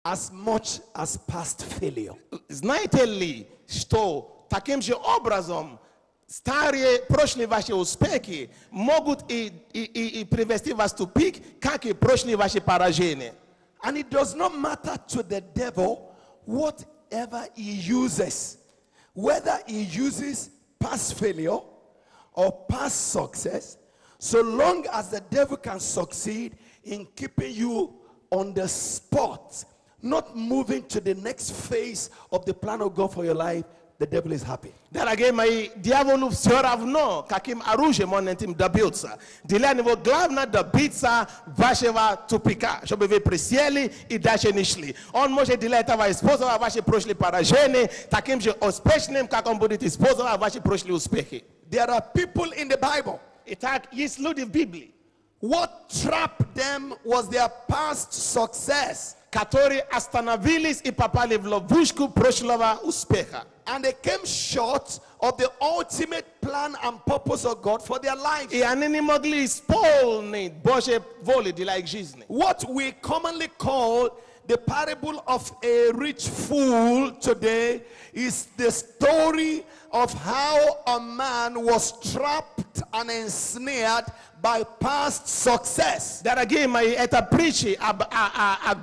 as much as past failure. Знаете ли, что таким же образом старые прошлые ваши успехи могут и привести вас в тупик, как и прошлые ваши поражения. And it does not matter to the devil whatever he uses, whether he uses past failure or past success, so long as the devil can succeed in keeping you on the spot, not moving to the next phase of the plan of God for your life, the devil is happy. Дорогие мои, дьяволу все равно, каким оружием он этим добьется. Для него главное добиться вашего тупика, чтобы вы присели и дальше не шли. Он может для этого использовать ваши прошлые поражения таким же успешным, как он будет использовать ваши прошлые успехи. There are people in the Bible. Итак, есть люди в Библии, What trapped them was their past success. которые остановились и попали в ловушку прошлого успеха. And they came short of the ultimate plan and purpose of God for their lives. И они не могли исполнить Божьей воли для их жизни. What we commonly call the parable of a rich fool today is the story of how a man was trapped and ensnared by past success. Дорогие мои, это притчи о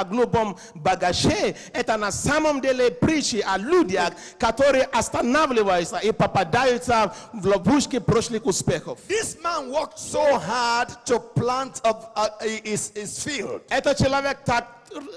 глупом багаже. Это на самом деле притчи о людях, которые останавливаются и попадаются в ловушки прошлых успехов. This man worked so hard to plant his field. Этот человек так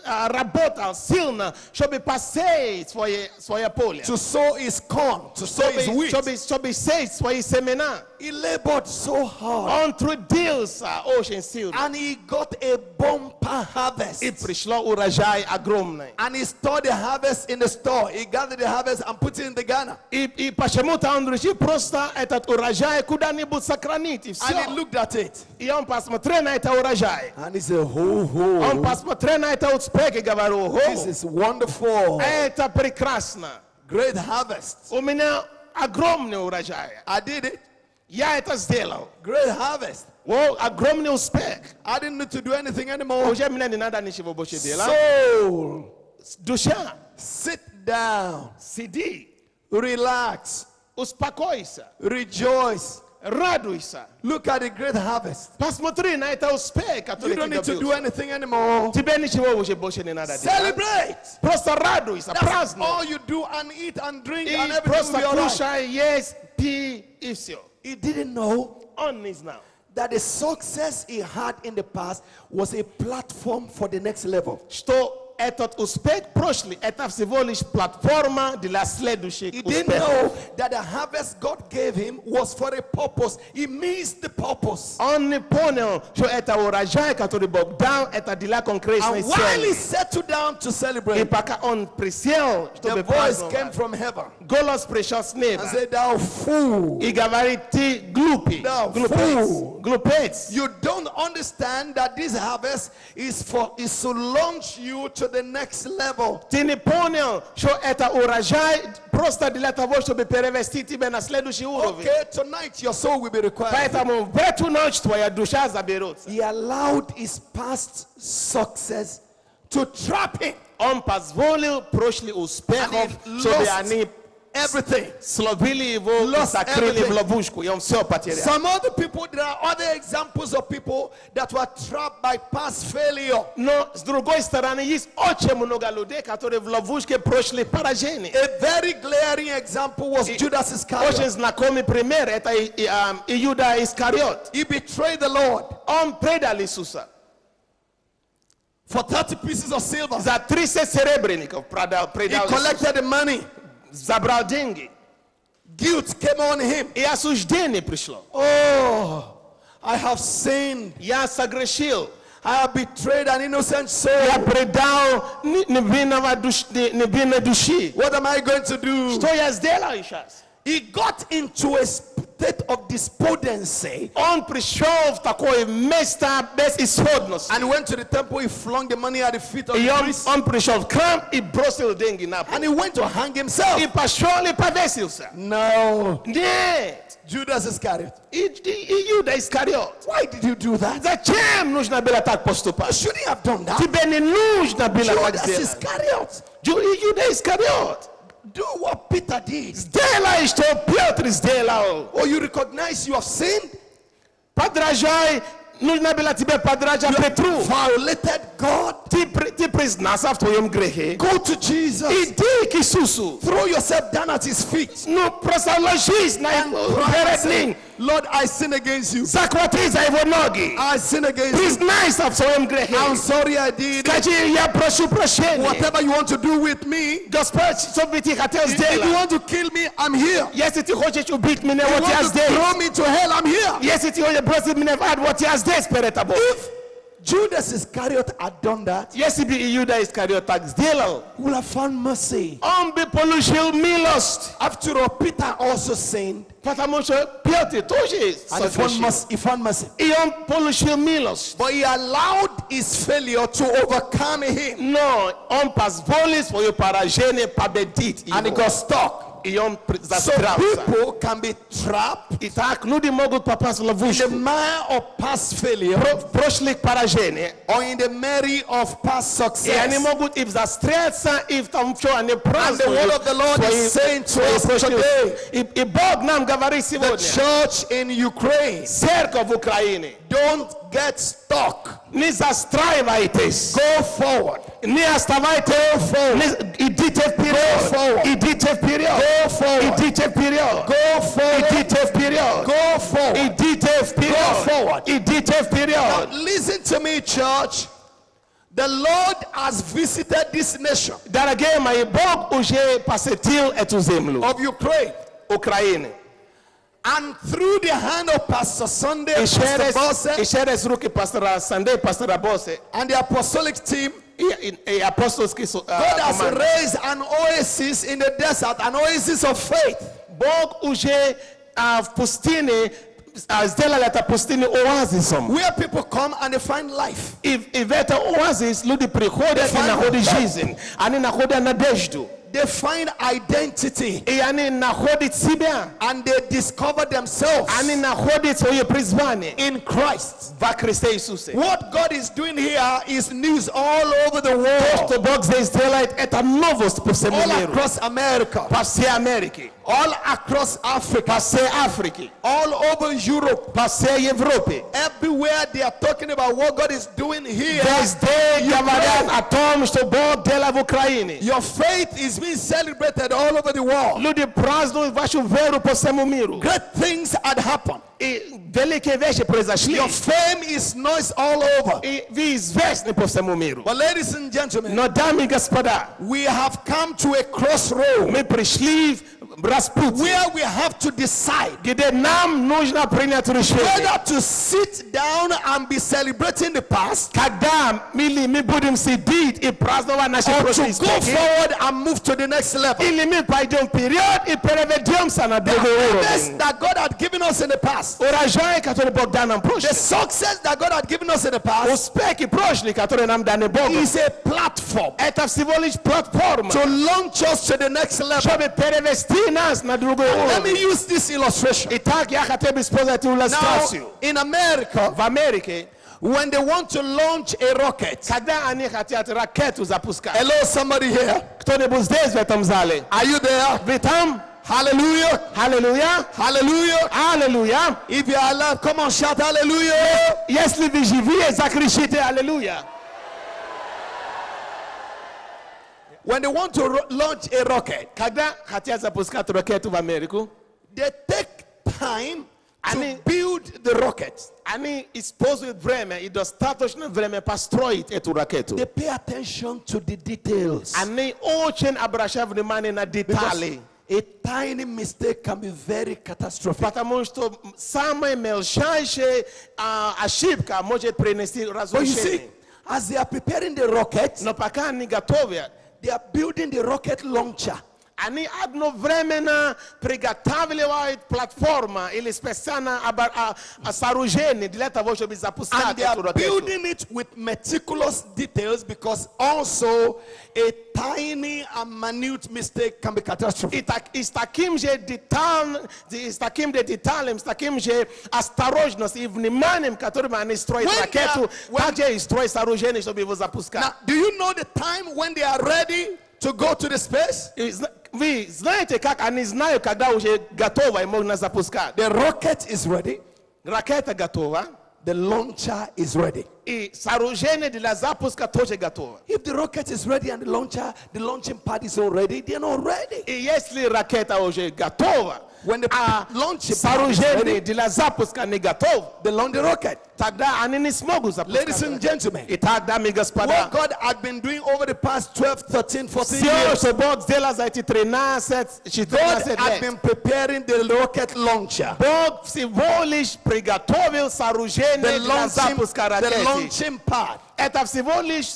работал сильно, чтобы посеять свое поле, To sow his corn, to sow his wheat. чтобы сеять свои семена. He labored so hard. Он трудился очень сильно. And he got a bumper harvest. И пришло урожай огромный. And he stored the harvest in the store. He gathered the harvest and put it in the garner. И почему-то он решил просто этот урожай куда-нибудь сохранить, и And все. he looked at it. И он посмотрел на это урожай. And he said, ho, Он ho. посмотрел на это успех и говорил: This is wonderful. это прекрасно. Great harvest. У меня огромный урожай. I did it. Я это сделал. Great harvest. О, огромный успех. I didn't need to do anything anymore. Уже мне не надо ничего больше делать. Soul, Душа, sit down, сиди, relax, успокойся, rejoice. радуйся. Look at the great harvest. Посмотри на это успех, You который don't ты need to do добился. anything anymore. Тебе ничего уже больше не надо делать. Celebrate. Просто радуйся, That's празднуй. all you do, and eat and drink И and everything will просто be all right. кушай, есть, пей и все. He didn't know Он не знал, that the success he had in the past was a platform for the next level. что этот успех прошлый, это всего лишь платформа для следующих He didn't успехов. know that the harvest God gave him was for a purpose. He missed the purpose. Он не понял, что это урожай, который Бог дал, это для конкретной And while he цели. settled down to И celebrate, пока он присел, the чтобы voice came праздновать, from heaven голос пришел с неба and said, "Thou fool, и говорит: ты глупый, Да, глупец, фу. глупец. you don't understand that this harvest is to launch you to the next level." Ты не понял, что это урожай просто для того, чтобы перевести тебя на следующий уровень. Okay, tonight your soul will be required. Поэтому в эту ночь твоя душа заберется. He allowed his past success to trap him. Он позволил прошлых успехов, And he чтобы lost они everything. словили его и Lost закрыли в everything. ловушку, и он все потерял. Some other people, there are other examples of people that were trapped by past failure. Но с другой стороны, есть очень много людей, которые в ловушке прошлых поражений. A very glaring example was Judas Очень Iscariot. знакомый пример — это Иуда Искариот. He betrayed the Lord Он предал Иисуса. for 30 pieces of silver. За 30 серебряников He предал Иисуса. collected the money. Забрал деньги. Guilt came on him. И осуждение пришло. Oh, I have sinned. Я согрешил. I have betrayed an innocent Я soul. предал невинной души. What am I going to do? Что я сделал сейчас? He got into a state of despondency Он пришел в такое место безысходности. and he went to the temple, he flung the money at the feet of И the он priest, пришел в храм и бросил деньги на пол. and he went to hang himself. И пошел и повесился. No, Нет. Judas Iscariot. И Иуда Искариот. Why did you do that? Зачем нужно было так You поступать? shouldn't have done that. Тебе не нужно было так Judas сделать. Iscariot. Иуда Искариот. Do what Peter did. Сделай, что Петр сделал. Or you recognize you have sinned, Подражай. Нужно было тебе подражать Петру. violated God. Ты признался в твоем грехе. Go to Jesus. Иди к Иисусу. Throw yourself down at his feet. Ну, просто ложись на And его cry and перед say, ним. Lord, I sin against you. Захвати за его ноги. I sin against you. Признайся в своем грехе. I'm sorry I did. Скажи, я прошу прощения. Whatever you want to do with me, Господь, что бы ты хотел if you сделать? want to kill me, I'm here. Если ты хочешь убить меня, If you вот я want to throw здесь. me to hell, I'm here. Если ты хочешь бросить меня в ад, вот я здесь перед тобой. If Judas Iscariot had done that, Если бы Иуда Искариот так сделал, he would have found mercy. он бы получил милость. After all, Peter also sinned, Потому что Петр тоже and согрешил. he found mercy. И он получил милость. But he allowed his failure to overcome him, Но он позволил свое поражение победить and he его. got stuck. И он So застрялся. people can be trapped Итак, люди могут попасть в in the ловушку. mire of past failure В прошлых поражениях. or in the merry of past И они success. могут и застряться, и в том, что они And the word празднуют. of the Lord is saying to us прошлые- today, И Бог нам говорит the сегодня. church in Ukraine, Церковь в Украине. don't get stuck. Не застраивайтесь. Go forward. Не оставайтесь. Идите вперед. Идите вперед. Go forward. Идите вперед. Go forward. Идите вперед. Go forward. Идите Go вперед. forward. Идите Now, вперед. listen to me, church. The Lord has visited this nation Дорогие мои, Бог уже посетил эту землю. of Ukraine. Украины. And through the hand of Pastor Sunday, И Pastor Bosse, через руки пастора Сандей, пастора Босе and the apostolic team, и апостольский God has команда. raised an oasis in the desert, an oasis of faith. Бог уже в пустыне сделал это пустыню оазисом. Where people come and they find life. И в это оазис люди приходят и находят жизнь. Они находят надежду. They find identity И они находят себя. and they discover themselves Они находят свое призвание in Christ. во Христе Иисусе. What God is doing here is news all over the world, Что Бог здесь делает, это новость по всему all миру. across America, По всей Америке, all across Africa, по всей Африке, all over Europe. по всей Европе. Everywhere they are talking about what God is doing here. Везде говорят о том, что Бог делает в Украине. Your faith is being celebrated all over the world. Люди празднуют вашу веру по всему миру. Great things had happened. И великие вещи произошли. Your fame is noised all over. И вы известны по всему миру. But ladies and gentlemen, Но, дамы и господа, we have come to a crossroad мы пришли в распутье, where we have to decide где нам нужно принять решение. whether to sit down and be celebrating the past Когда мы будем сидеть и праздновать наши or прошлые to go успехи, forward and move to the next level. или мы пойдем вперед и переведемся на The другой harvest уровень. that God had given us in the past, Урожай, который Бог дал нам в the прошлом, success that God had given us in the past, успехи прошлые, которые нам даны Богом, is a platform это всего лишь платформа, to launch us to the next level. чтобы перевести нас на другой Let me уровень. use this illustration. Итак, я хотел бы использовать эту Now, иллюстрацию. in America, В Америке, when they want to launch a rocket, когда они хотят ракету запускать, hello, somebody here, кто-нибудь здесь в этом зале, are you there? вы там? Hallelujah, Аллилуйя! hallelujah. Аллилуйя! If you are alive, come on, shout hallelujah. Если вы живые, закричите аллилуйя. When they want to launch a rocket, Когда хотят запускать ракету в Америку, they take time to Они- build the rocket. они используют время и достаточно время построить эту ракету. They pay attention to the details. Они очень обращают внимание на детали. A tiny mistake can be very catastrophic. Потому что самая мельчайшая ошибка может принести But you see, разрушение. as they are preparing the rocket, Но пока они готовят, they are building the rocket launcher. Ani одновременно приготавливают платформа или специально сооружение для того, чтобы запускать And they are эту ракету. building it with meticulous details because also a tiny and minute mistake can be catastrophic. И с таким же деталем, с таким же осторожностью и вниманием, которым они строят When ракету, they are- также и строят сооружение, чтобы его запускать. Now, do you know the time when they are ready to go to the space? Вы знаете, как они знают, когда уже готово и можно запускать? The rocket is ready, Ракета готова, the launcher is ready. и сооружение для запуска тоже готово. If the rocket is ready and the launching pad is already, they're not ready. И если ракета уже готова, When the а launching pad is сооружение ready, для запуска не готово, they launch the rocket. тогда они не смогут запускать. Ladies and gentlemen, Итак, дамы и господа, what God had been doing over the past 12, 13, 14 все, years, что Бог сделал за эти 13, God 14 had лет, been preparing the rocket launcher, Бог всего лишь приготовил сооружение для запуска the ракеты. launching pad. Это всего лишь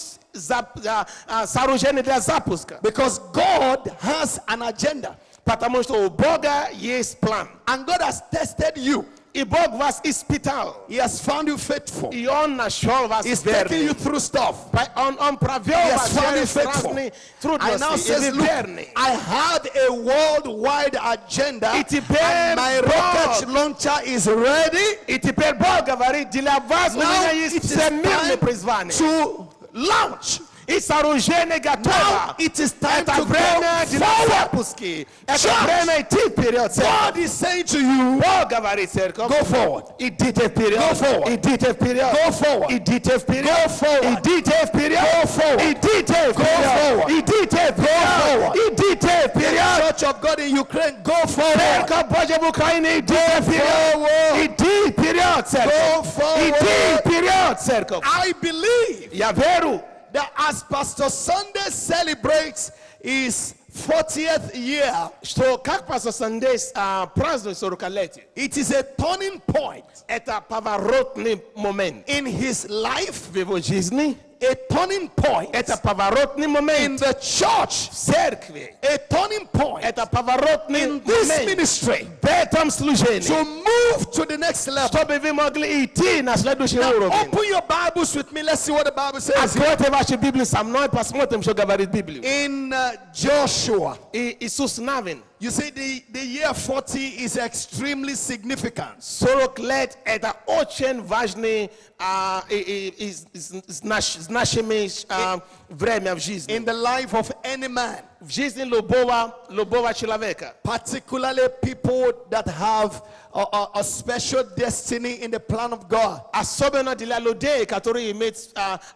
сооружение для запуска. Because God has an agenda. Потому что у Бога есть план. And God has tested you. И Бог вас испытал. He has found you faithful. И Он нашел вас He's taking you верным. through stuff. Он провел He вас has found you через faithful. разные I now трудности. И says, вы look, верны. I have a worldwide agenda И теперь and my Бог- rocket launcher is ready. И теперь Бог говорит, для вас у Now меня it есть is всемирное time призвание. to launch. И сооружение Now готово. it is time Это to время go для forward. запуски. Это Church. время идти вперед. церковь. God is saying to you, Бог говорит, церковь, go forward. идите вперед. Go forward. Идите вперед. Go forward. Идите вперед. Go forward. Идите вперед. Go forward. Идите Go вперед. forward. Идите вперед. forward. Идите The вперед. Church of God in Ukraine, go forward. Церковь Божья в Украине, идите вперед. forward. Иди вперед, Go церковь. forward. Иди вперед, церковь. I believe Я верю, that as Pastor Sunday celebrates his 40th year, что как пастор Сандей празднует 40-летие, it is a turning point это поворотный момент in his life, в его жизни. a turning point Это поворотный in момент the church, в церкви. a turning point Это поворотный in this момент ministry в этом служении, to move to the next level. чтобы вы могли идти на следующий Now, уровень. open your Bibles with me. Let's see what the Bible says. Откройте ваши Библии со мной, посмотрим, что говорит Библия. In Joshua, И Иисус Навин, you see, the year 40 is extremely significant. 40 лет это очень важный значимое время в жизни. In the life of any man, В жизни любого человека. particularly people that have a special destiny in the plan of God. Особенно для людей, которые имеют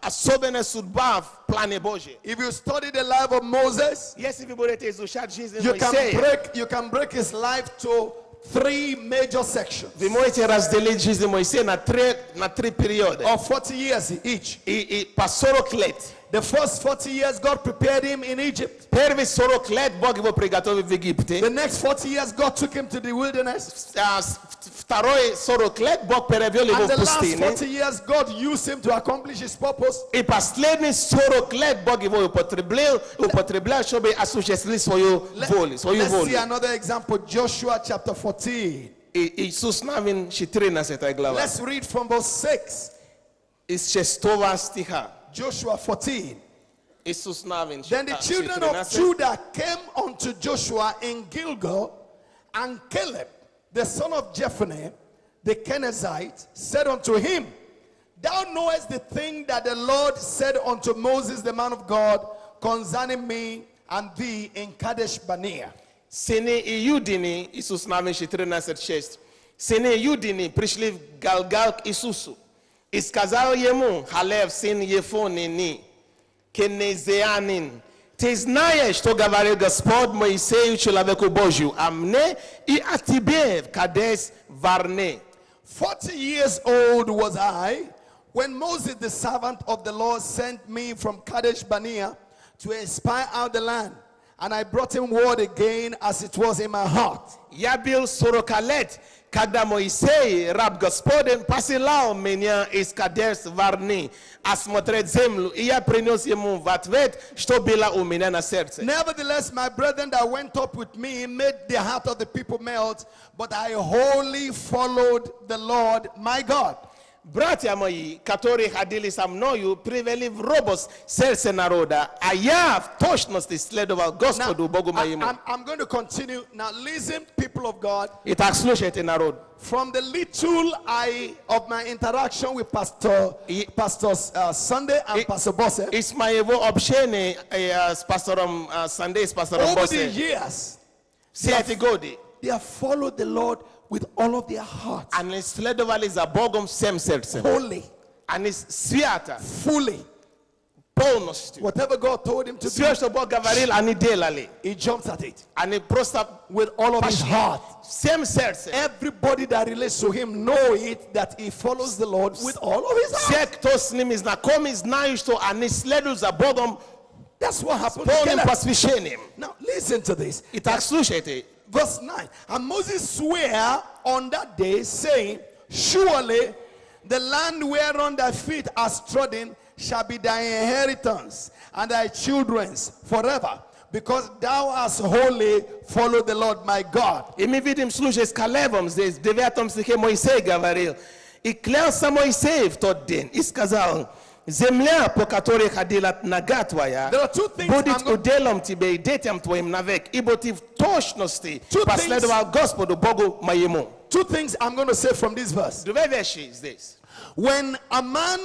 особенная судьба в плане Божьем. If you study the life of Moses, Если вы будете изучать жизнь you Моисея, can break his life to 3 major sections вы можете разделить жизнь Моисея на три периода. of 40 years each. И по 40 лет. The first 40 years, God prepared him in Egypt. Первые 40 лет Бог его приготовил в Египте. The next 40 years, God took him to the wilderness. Второй 40 лет Бог перевел его And в the last пустыню. 40 years, God used him to accomplish his purpose. И последние 40 лет Бог его употреблял, чтобы осуществить свою волю. Let's see another example. Joshua chapter 14. И Иисус Навин 14 глава. Let's read from verse 6. Из 6 стиха. Joshua 14. Иисус Навин Then the children of 14. Judah came unto Joshua in Gilgal, and Caleb, the son of Jephunneh, the Kenizzite, said unto him, Thou knowest the thing that the Lord said unto Moses, the man of God, concerning me and thee in Kadesh Barnea. Сыны Иудины, Иисус Навин 14:6. Сыны Иудины пришли в Галгал к Иисусу. И сказал ему Халев, сын Ефонини, Кенезеянин, ты знаешь, что говорил Господь Моисею, человеку Божию, а мне и о тебе в Кадес Варне. 40 years old was I when Moses, the servant of the Lord, sent me from Kadesh Barnea to spy out the land. And I brought him word again as it was in my heart. Я бил 40 лет, когда Моисей, раб Господень, посылал меня из Кадес в Арни осмотреть землю, и я принес ему в ответ, что было у меня на сердце. Nevertheless, my brethren that went up with me made the heart of the people melt, but I wholly followed the Lord my God. Братья мои, которые ходили со мною, привели в робость сердце народа, а я в точности следовал Господу Богу моему. I'm going to continue. Now listen, people of God. Итак, слушайте, народ. From the little of my interaction with Pastor Sunday and Pastor Bosse, Из моего общения с пастором Sunday, с пастором over the Боссе, years, все эти годы, they have followed the Lord with all of their heart, они следовали за Богом всем сердцем. wholly, Они свято, fully. полностью. Whatever God told him to Все, do, что Бог говорил, они делали. he jumps at it Они просто with all of his пошли heart. всем сердцем. Everybody that relates to him know it, that he follows the Lord with all of his heart. Все, кто с ними знакомы, знают, что они следуют за Богом That's what happened to полным Caleb. посвящением. Now listen to this. Итак, слушайте. Verse 9. And Moses swore on that day, saying, surely the land whereon thy feet are trodden shall be thy inheritance and thy children's forever, because thou hast wholly followed the Lord my God. И мы видим случай с Калебом здесь, в 9 стихе Моисей говорил. И клялся Моисей в тот день и сказал: земля, по которой ходила нога твоя, There are two things будет I'm going- уделом тебе и детям твоим навек, ибо ты в точности Two последовал Господу Богу моему. Two things I'm going to say from this verse. Две вещи здесь. When a man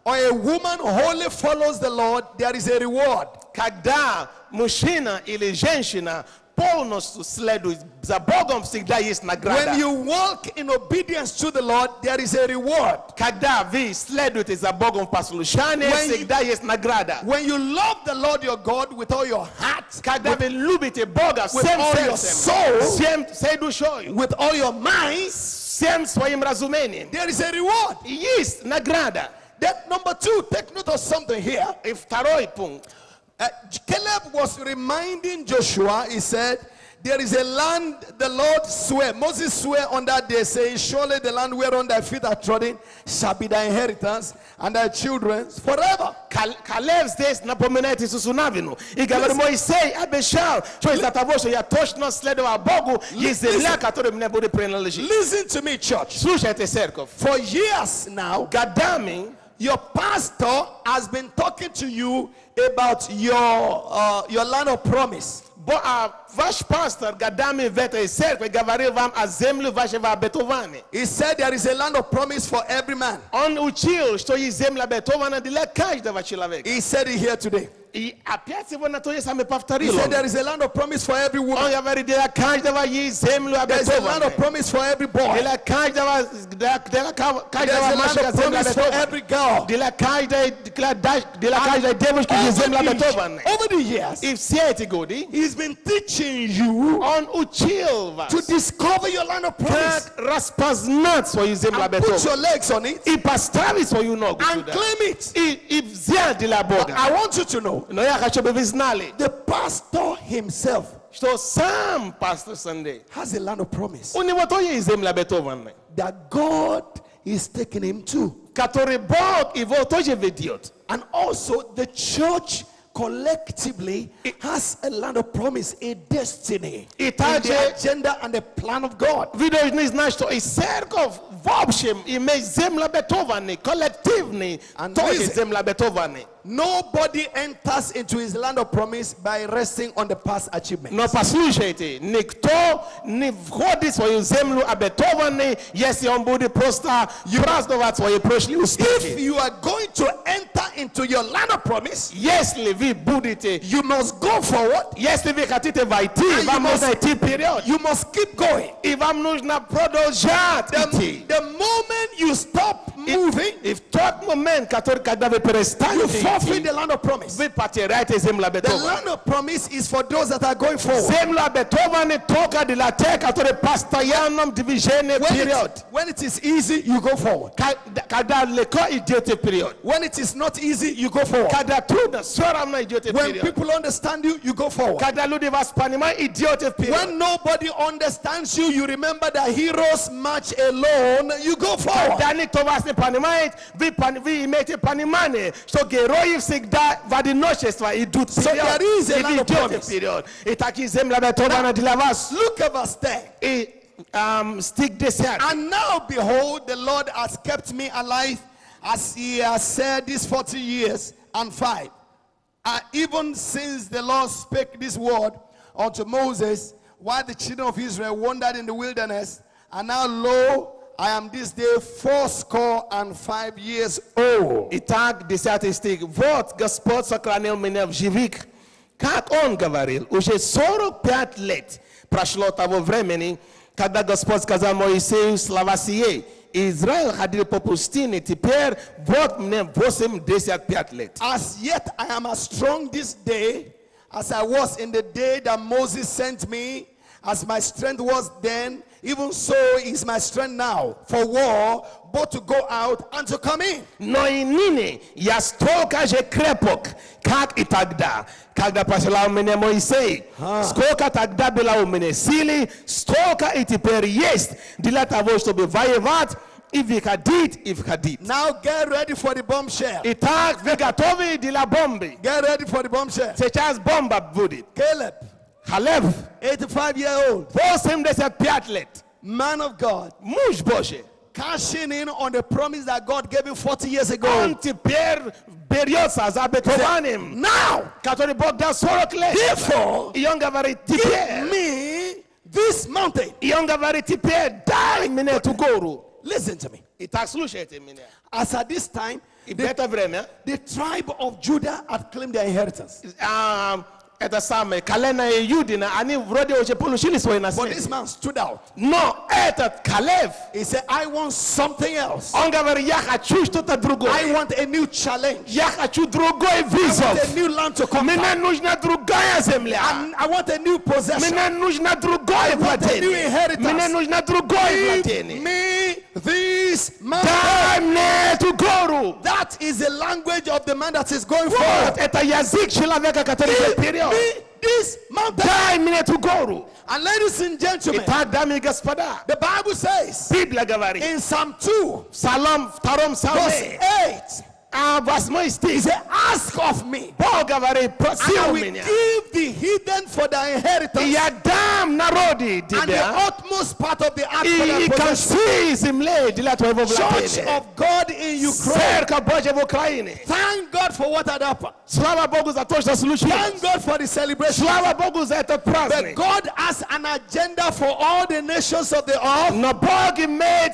or a woman wholly follows the Lord, there is a reward. Когда мужчина или женщина полностью следует за Богом, всегда есть награда. When you walk in obedience to the Lord, there is a reward. Когда вы следуете за Богом в послушании, When you- всегда есть награда. When you love the Lord your God with all your heart, Когда вы любите Бога with всем all your сердцем, soul, всей душой, with all your mind, всем своим разумением, there is a reward. есть награда. Then number two, take note of something here. И второй пункт. Caleb was reminding Joshua, he said, there is a land the Lord sware. Moses swore on that day, saying, surely the land whereon thy feet are trodden shall be thy inheritance and thy children's forever. Калев здесь напоминает Иисусу Навину. И говорит, Моисей обещал, что из-за того, что я точно следовал Богу, есть земля, которая мне будет принадлежить. Listen to me, church. Слушайте, церковь. For years now, Годами your pastor has been talking to you about your land of promise. ваш пастор годами в этой церкви говорил вам о земле вашего обетования. He said there is a land of promise for every man. Он учил, что есть земля обетована для каждого человека. He said it here today. И опять сегодня то же самое He повторил said он. there is a land of promise for every woman. Он говорит, для каждого есть земля There is a land обетованная. of promise for every boy. Для каждого There is каждого a land мальчика of земля promise for обетована. every girl. Для каждой девушки есть земля обетованная. Over the years, И все эти годы he's been teaching you он учил вас, to discover your land of promise как распознать свою землю and put your обетованную. legs on it И поставить свою ногу and сюда. claim it. И взять для Бога. I want you to know Но я хочу, чтобы вы знали, the pastor himself что сам пастор Сандей, has a land of promise у него тоже есть земля обетованная, that God is taking him to. который Бог его тоже ведет. And also the church collectively has a land of promise, a destiny, И in также the agenda and the plan of God. вы должны знать, что и церковь в общем имеет землю обетованную, коллективный, And тоже listen. земля обетованная. Nobody enters into his land of promise by resting on the past achievement. Но послушайте, никто не входит в свою землю обетованную, если он будет просто праздновать свои прошлые If успехи. you are going to enter into your land of promise, Если вы будете, you must go forward. если вы хотите войти, And you вам must- нужно идти вперед. You must keep going. И вам нужно продолжать идти. The moment you stop moving, E v tot moment когда вы you перестанете forfeit идти, the land of promise. вы потеряете землю The обетованную. land of promise is for those that are going forward. Землю обетованную только для тех, которые в постоянном движении вперед. When it is easy, you go forward. Когда легко идете вперед. When it is not easy, you go forward. Когда трудно, все равно идете When вперед. people understand you, you go forward. Когда люди вас понимают, идете вперед. When nobody understands you, you remember that heroes march alone, you go forward. Когда никто вас не понимает, вы имеете понимание, что герои всегда в одиночество идут So вперед. there is a И land вы of идете promise. вперед. И такие земля обетована для вас. Look at verse 10. И стих 10. And now behold, the Lord has kept me alive as he has said these 40 years and 5. Even since the Lord spake this word unto Moses, while the children of Israel wandered in the wilderness, and now lo, I am this day 85 years old. Итак, 10 стих. Вот Господь сохранил меня в живых. Как Он говорил, уже 45 лет прошло того времени, когда Господь сказал Моисею слова сие. Израиль ходил по пустыне, теперь вот мне 85 лет. As yet I am as strong this day as I was in the day that Moses sent me, as my strength was then, even so is my strength now for war, both to go out and to come in. Но и ныне я столько же крепок, как и тогда, когда посылал меня Моисей. Сколько тогда было у меня силы, столько и теперь есть для того, чтобы воевать и выходить, и входить. Now get ready for the bombshell. Итак, вы готовы для бомбы? Get ready for the bombshell. Сейчас бомба будет. Caleb, Халев, 85-year-old, 85 лет, man of God, муж Божий. cashing in on the promise that God gave him 40 years ago. Он теперь берется за обетованием, Now, который Бог дал 40 лет. therefore, И он говорит, give теперь, me this mountain. и он говорит, теперь дай мне эту гору. Listen to me. Итак, слушайте меня. As at this time, И в это время the tribe of Judah had claimed their inheritance. это самое, колено Юдина, они вроде уже получили свое But наследие. this man stood out. Но этот Калев, He said, I want something else. он говорит, я хочу что-то I другое. want a new challenge. Я хочу другой I вызов. want a new land to Мне conquer. нужна другая земля. And I want a new possession. Мне нужно другое want a new владение. inheritance. Мне нужно другое Give владение. me this mountain. Дай мне эту гору. That is the language of the man that is going Вот forward. это язык человека, который идет Give вперед. me this mountain. Дай мне эту гору. And ladies and gentlemen, Итак, дамы и господа, the Bible says Библия говорит, in Psalm 2, Псалом, втором verse псалме, 8, 8 he стих, said, ask of me, Бог говорит, and проси I у will меня, give the hidden for thy и inheritance, я дам народы and the тебя, utmost part of the earth for и thy possession. концы земли для твоего Church владения. of God in Ukraine. Церковь Божья в Украине. Thank God for what had happened. Слава Богу за то, что Thank случилось. God for the celebration. Слава Богу за этот But праздник. God has an agenda for all the nations of the earth. Но Бог имеет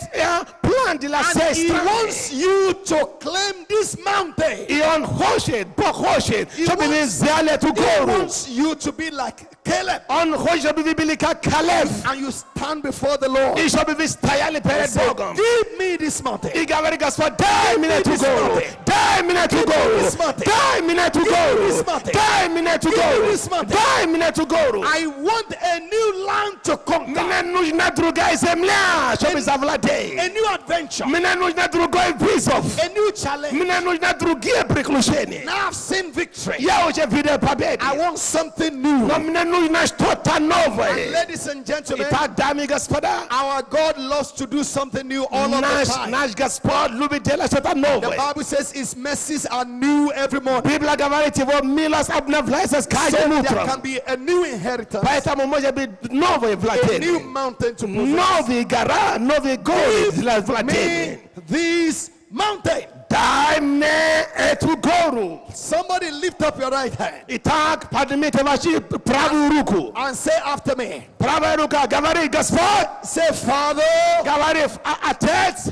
план для всей And He страны. wants you to claim this mountain. И Он хочет, Бог хочет, чтобы вы взяли эту He гору. wants you to be like Caleb. Он хочет, чтобы вы были как Калев. And you stand before the Lord. И чтобы вы стояли And перед say, Богом. give me this mountain. И говорит, Господь, дай мне эту гору. Дай мне эту гору. Дай мне эту гору. Дай мне эту гору. Дай мне эту гору. I want a new land to conquer. Мне нужна другая земля, чтобы A завладеть. new adventure. Мне нужна другой вызов. A new challenge. Мне нужны другие приключения. Now I've seen victory. Я уже видел победу. I want something new. Но мне нужно что-то And новое. ladies and gentlemen, Итак, дамы и господа, our God loves to do something new all of the time. наш Господь любит делать что-то The новое. Bible says His mercies are new every morning. Библия говорит, его милость обновляется с So каждым there утром. can be a new inheritance, Поэтому может быть новое a new владение. mountain to possess. Новые гора, новые горы для владения. Me this mountain. Дай мне эту гору. Somebody lift up your right hand Итак, поднимите вашу правую руку. and say after me. Правая рука говорит, Господь, Say, Father, говорит, Отец,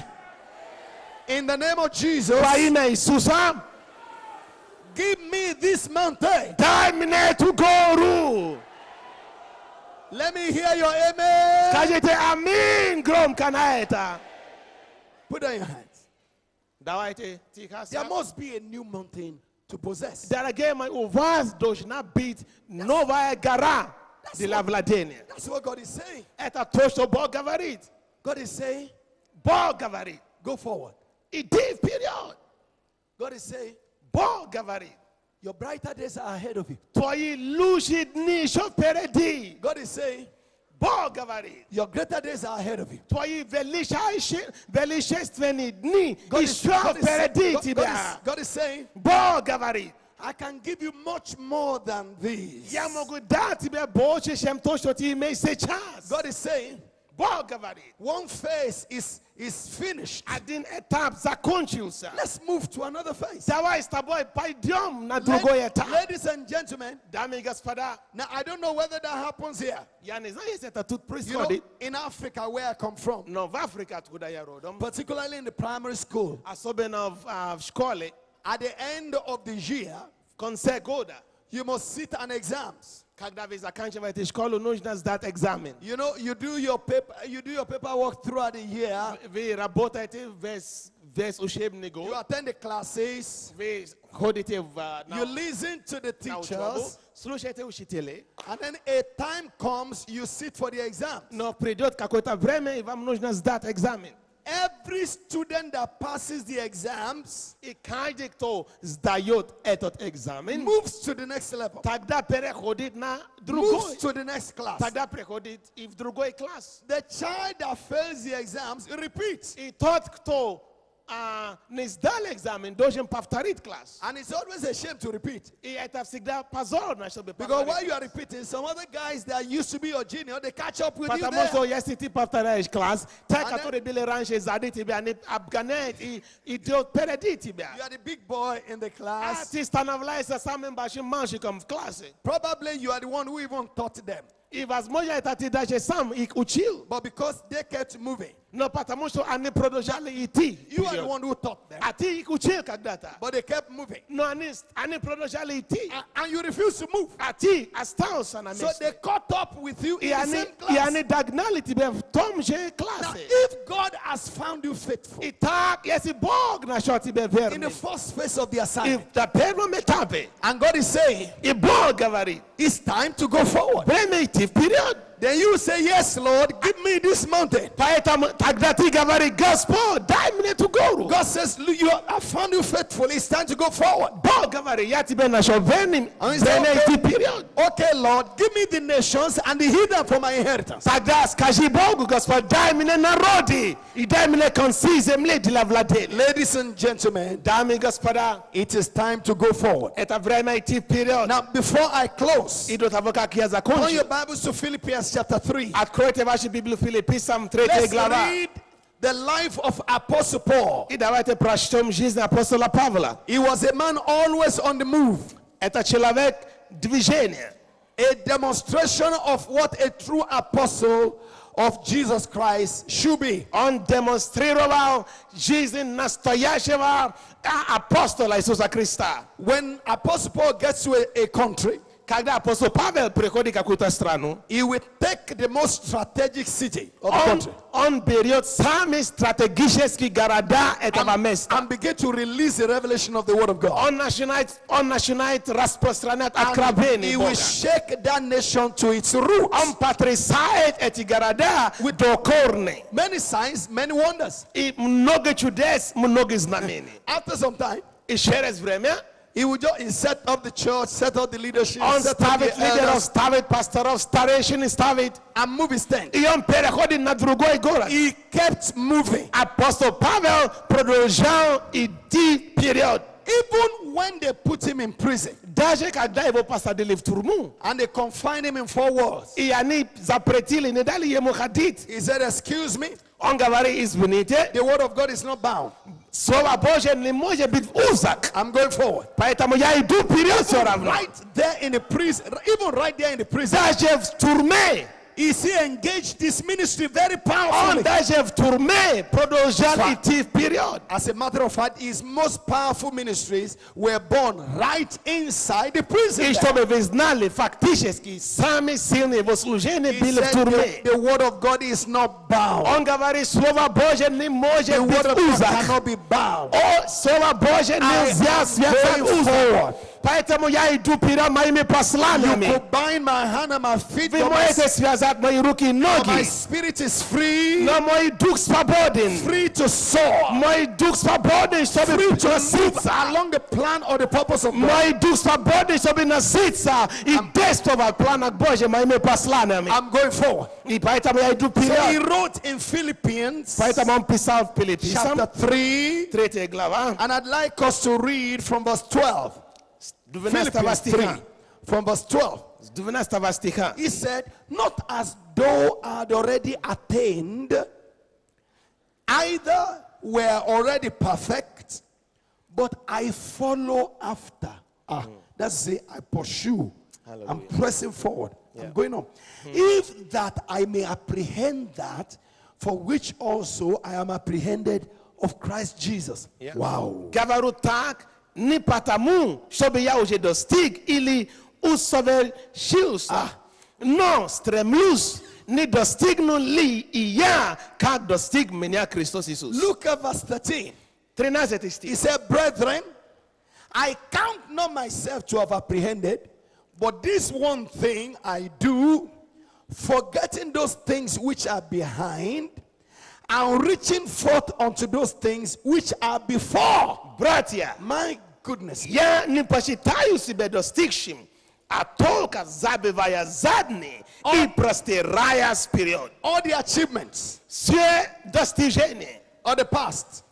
in the name of Jesus, во имя Иисуса, give me this mountain. дай мне эту гору. Let me hear your amen. Скажите аминь громко на это. Put down your hands. Давайте тихо. There must be a new mountain to possess. Дорогие мои, у вас должна быть новая гора для владения. That's what God is saying. Это то, что Бог говорит. God is saying, Бог говорит. go forward. Иди вперед. God is saying, Бог говорит. your brighter days are ahead of you. Твои лучшие дни еще впереди. God is saying, Бог говорит. your greater days are ahead of you. Твои величественные дни God еще впереди тебя. God is saying, Бог говорит. I can give you much more than this. Я могу дать тебе больше, чем то, что ты имеешь сейчас. God is saying, Бог говорит. one phase is finished. Один этап закончился. Let's move to another phase. Давай с тобой пойдем на другой этап. Ladies and gentlemen, Дамы и господа, now I don't know whether that happens here. я не знаю, если это тут You know, происходит, in Africa where I come from, но в Африке, откуда я родом, particularly in the primary school, особенно в школе, at the end of the year, в конце года, you must sit an exams. когда вы заканчиваете школу, нужно сдать экзамен. You know, you do your paperwork throughout the year. Вы работаете весь учебный You год, attend the classes. вы ходите You listen to the на учебу, teachers. слушаете учителей, And then a time comes, you sit for the exam. но придет какое-то время, и вам нужно сдать экзамен. Every student that passes the exams И каждый, кто сдает этот экзамен, moves to the next level, тогда переходит на moves другой. to the next class. Тогда приходит и в другой класс. The child that fails the exams repeats. И тот, кто не сдал экзамен, должен повторить класс. And it's always a shame to repeat. И это всегда позорно, чтобы Because while повторить. you are repeating, some other guys that used to be your junior, they catch up with you Потому there. что если ты повторяешь класс, те, then- которые были раньше сзади тебя, они обгоняют и идет впереди тебя. You are the big boy in the А class. ты становишься самым большим мальчиком в классе. Probably you are the one who even taught them. И, возможно, это ты даже сам их учил. But because they kept moving, Но потому что они продолжали идти. you are the вперед. one who taught them. А ты их учил когда-то. But they kept moving. Но они продолжали идти. And you refuse to move. А ты остался на So месте. they caught up with you И in the они, same и class. они догнали тебя в том же Now, классе. if God has found you faithful Итак, если Бог нашел тебя in the верным, first phase of the и assignment, на первом этапе, and God is saying, и Бог говорит, it's time to go forward, время идти вперед. then you say, yes, Lord, give me this mountain. Поэтому тогда ты говоришь, Господь, дай мне эту гору. God says, look, I found you faithful. It's time to go forward. Бог говорит, я тебя нашел верным, And he время said, идти вперед. Okay, Lord, give me the nations and the hidden for my inheritance. Тогда скажи Богу, Господь, дай мне народы, и дай мне концы земли для владения. Ladies and gentlemen, Дамы и господа, it is time to go forward. это время идти вперед. Now, before I close, И до того, как я turn your закончу, Bibles to Philippians chapter 3. откройте вашу Библию Филиппийцам 3 Let's глава. read the life of Apostle Paul. И давайте прочтем жизнь апостола Павла. He was a man always on the move, Это человек движения. a demonstration of what a true apostle of Jesus Christ should be. Он демонстрировал жизнь настоящего апостола Иисуса Христа. When Apostle Paul gets to a country, Когда апостол Павел приходит в какую-то страну, he will take the most strategic city of the country он берет самые стратегические города этого места. and begin to release the revelation of the word of God. Он начинает распространять And откровение he will Бога. shake that nation to its roots. Он потрясает эти города до корней. Many signs, many wonders. И много чудес, много знамений. After some time, И через время he set up the church, set up the leadership, он set up ставит the лидеров, elders, ставит пасторов, старейшин ставит. and move his tent. И он переходит на другой город. He kept moving. Апостол Павел продолжал идти вперед. Even when they put him in prison Даже когда его посадили в тюрьму, and they confined him in 4 walls, и они запретили, не дали ему ходить, he said, excuse me, он говорит, извините, the word of God is not bound. Слово Божье не может быть узок. I'm going forward. Поэтому я иду вперед все равно. Right there in the prison, even right there in the prison, Даже в тюрьме Is he engaged this ministry very powerfully? On je v tourné prodloužil i tí period. As a matter of fact, his most powerful ministries were born right inside the prison. I što bi vi znali, faktički sami silni jeho služenje He bili v said turme. the word of God is not bound. On govori, slova Bože ne može The word of biti God uzak. cannot be bound. O, slova Bože nельзя связать going uzak. forward. Поэтому я иду перед моими You посланиями. could bind my hand and my feet, Вы but my, можете связать мои руки и my ноги, spirit is free, но мой дух свободен. free to soar, Мой дух свободен, чтобы free to move носиться. along the plan or the purpose of God. Мой дух свободен, чтобы носиться и действовать в планах Божьих моими посланиями. I'm going forward. И поэтому я иду So he вперед. wrote in Philippians Поэтому он писал в Филиппийцам, chapter 3, 3 глава, and I'd like us to read from verse 12. 12 Philippians 3, стиха. from verse 12. С 12 стиха. He said, not as though I had already attained, either were already perfect, but I follow after. That's it, I pursue. I'm pressing forward. I'm going on. If that I may apprehend that for which also I am apprehended of Christ Jesus. Wow. Говорю так, не потому, чтобы я уже достиг или усовершился, но стремлюсь, не достигну ли и я, как достиг меня Христос Иисус. Look at verse 13. 13 He стих. said, brethren, I count not myself to have apprehended, but this one thing I do, forgetting those things which are behind, and reaching forth unto those things which are before. Братья, My goodness. я не посчитаю себя достигшим, а только забивая задние и простирая вперед. All the achievements Все достижения of the past,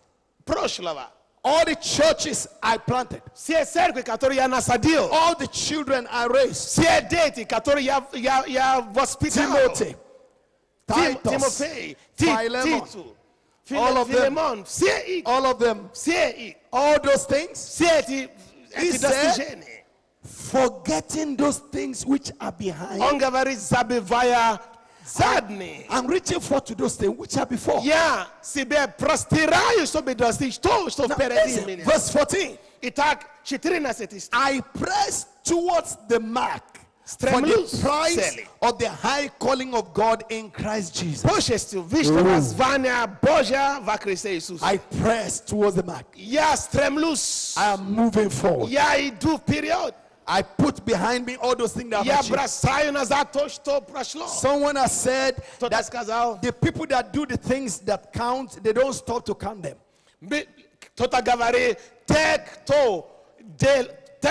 прошлого, all the churches I planted, все церкви, которые я насадил, all the children I raised, все дети, которые я воспитал, Timothy, Titus, Тимофей, Philemon, Титу, all of them. Филимон, все их, all of them, все их, all those things, все эти He said, достижения. forgetting those things which are behind. Он говорит, забивая задние. I'm reaching forth to those things which are before. Я себе простираю, чтобы достичь то, что Now, впереди listen, меня. verse 14. Итак, 14 стих. I press towards the mark for the Стремлюсь prize цели. of the high calling of God in Christ Jesus. Почестью высшего звания Божия во Христе Иисусе. I press towards the mark. Я стремлюсь. I am moving forward. Я иду вперед. I put behind me all those things that Я I've achieved. бросаю назад то, что прошло. Someone has said Кто-то that сказал, the people that do the things that count, they don't stop to count them. кто-то говорит, те,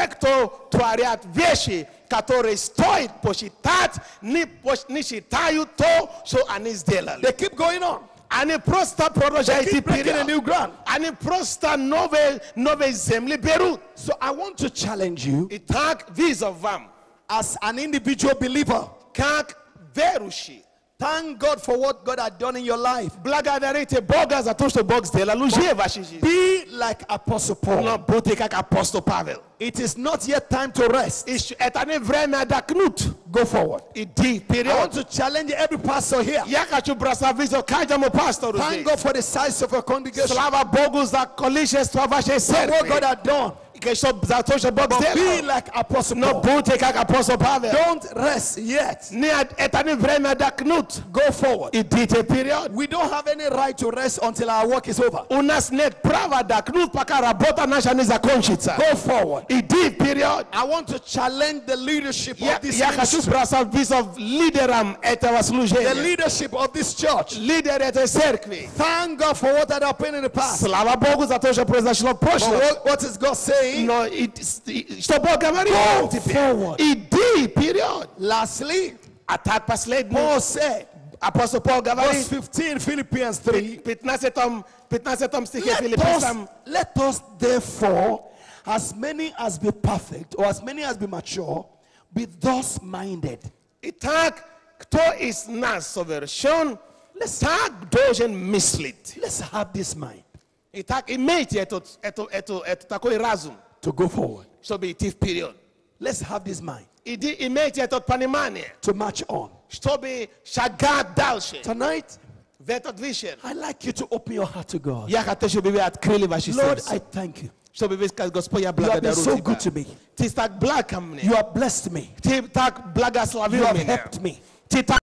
кто творят вещи, которые стоит посчитать, не считают то, что они сделали. They keep going on. Они просто продолжают идти Keep breaking a вперед. new ground. Они просто новые земли берут. So I want to challenge you Итак, визов вам, as an individual believer. как верующий, Thank God for what God had done in your life. благодарите Бога за то, что Бог сделал уже в вашей жизни. Be like Apostle Paul. Но будьте как апостол Павел. It is not yet time to rest. Это не время отдохнуть. Go forward. Иди I want вперед. to challenge every pastor here. Я хочу бросать вызов каждому пастору Thank здесь. God for the size of your congregation. Слава Богу за количество вашей For what God церкви. had done. За то, что Бог But be сделал. like Apostle Но Paul. будьте как апостол Павел. Don't rest yet. Это не время отдохнуть. Go forward. Идите вперед. We don't have any right to rest until our work is over. У нас нет права отдохнуть, пока работа наша не закончится. Go forward. Иди вперед. I want to challenge the leadership of this Я хочу ministry, бросать вызов лидерам этого the служения. leadership of this church. Лидер этой церкви. Thank God for what had happened in the past. Слава Богу за то, что произошло в But прошлом. what is God saying? Но что Бог говорит Go теперь? forward. Иди вперед. Lastly, А так последний. Paul said, Апостол Павел verse говорит 15, Philippians 3, в 15 стихе Филиппийцам. let us therefore, as many as be perfect, or as many as be mature, be thus minded. Итак, кто из нас совершен, так должен мыслить. Let's have this mind Итак, имейте такой разум, to go forward. чтобы идти вперед. Let's have this mind. Иди имейте это понимание, to march on. чтобы шагать дальше Tonight, в этот вечер. I'd like you to open your heart to God. Я хочу, чтобы вы открыли ваши Lord, сердца. I thank you. Чтобы вы сказали: Господь, я You have been благодарю so Тебя. good to me. Ты так благ ко мне. You have blessed me. Ты так You благословил have меня. helped me. Ты так